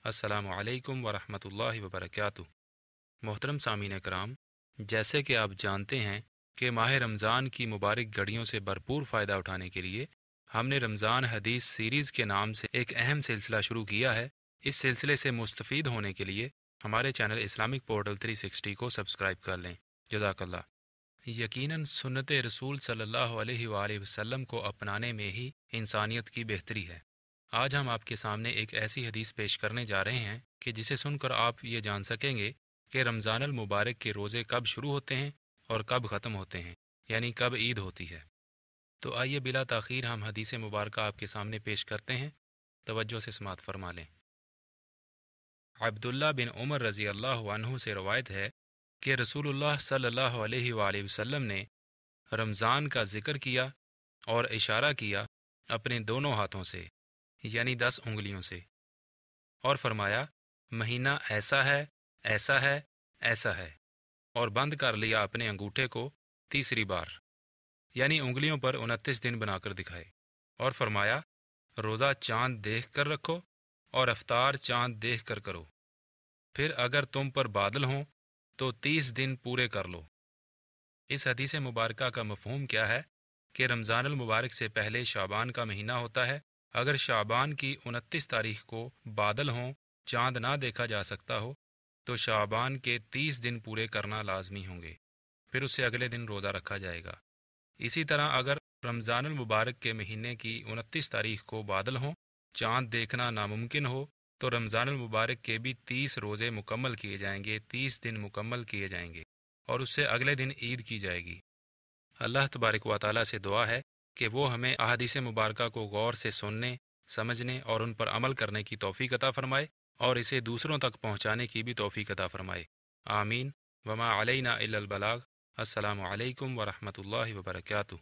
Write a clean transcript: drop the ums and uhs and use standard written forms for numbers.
السلام علیکم ورحمۃ اللہ وبرکاتہ۔ محترم سامعین کرام، جیسے کہ آپ جانتے ہیں کہ ماہ رمضان کی مبارک گھڑیوں سے بھرپور فائدہ اٹھانے کے لیے ہم نے رمضان حدیث سیریز کے نام سے ایک اہم سلسلہ شروع کیا ہے۔ اس سلسلے سے مستفید ہونے کے لیے ہمارے چینل اسلامک پورٹل 360 کو سبسکرائب کر لیں۔ جزاک اللہ۔ یقیناً سنت رسول صلی اللہ علیہ وآلہ وسلم کو اپنانے میں ہی انسانیت کی بہتری ہے۔ آج ہم آپ کے سامنے ایک ایسی حدیث پیش کرنے جا رہے ہیں کہ جسے سن کر آپ یہ جان سکیں گے کہ رمضان المبارک کے روزے کب شروع ہوتے ہیں اور کب ختم ہوتے ہیں، یعنی کب عید ہوتی ہے۔ تو آئیے بلا تاخیر ہم حدیث مبارکہ آپ کے سامنے پیش کرتے ہیں، توجہ سے سماعت فرما لیں۔ عبداللہ بن عمر رضی اللہ عنہ سے روایت ہے کہ رسول اللہ صلی اللہ علیہ وآلہ وسلم نے رمضان کا ذکر کیا اور اشارہ کیا اپنے دونوں ہاتھوں سے، یعنی 10 انگلیوں سے، اور فرمایا مہینہ ایسا ہے، ایسا ہے، ایسا ہے، اور بند کر لیا اپنے انگوٹھے کو تیسری بار، یعنی انگلیوں پر 29 دن بنا کر دکھائے، اور فرمایا روزہ چاند دیکھ کر رکھو اور افطار چاند دیکھ کر کرو، پھر اگر تم پر بادل ہوں تو 30 دن پورے کر لو۔ اس حدیث مبارکہ کا مفہوم کیا ہے کہ رمضان المبارک سے پہلے شعبان کا مہینہ ہوتا ہے۔ اگر شعبان کی 29 تاریخ کو بادل ہوں، چاند نہ دیکھا جا سکتا ہو، تو شعبان کے 30 دن پورے کرنا لازمی ہوں گے، پھر اس سے اگلے دن روزہ رکھا جائے گا۔ اسی طرح اگر رمضان المبارک کے مہینے کی 29 تاریخ کو بادل ہوں، چاند دیکھنا ناممکن ہو، تو رمضان المبارک کے بھی 30 روزے مکمل کیے جائیں گے، 30 دن مکمل کیے جائیں گے، اور اس سے اگلے دن عید کی جائے گی۔ اللہ تبارک و تعالیٰ سے دعا ہے کہ وہ ہمیں احادیث مبارکہ کو غور سے سننے، سمجھنے اور ان پر عمل کرنے کی توفیق عطا فرمائے، اور اسے دوسروں تک پہنچانے کی بھی توفیق عطا فرمائے۔ آمین۔ وما علینا الا البلاغ۔ السلام علیکم ورحمۃ اللہ وبرکاتہ۔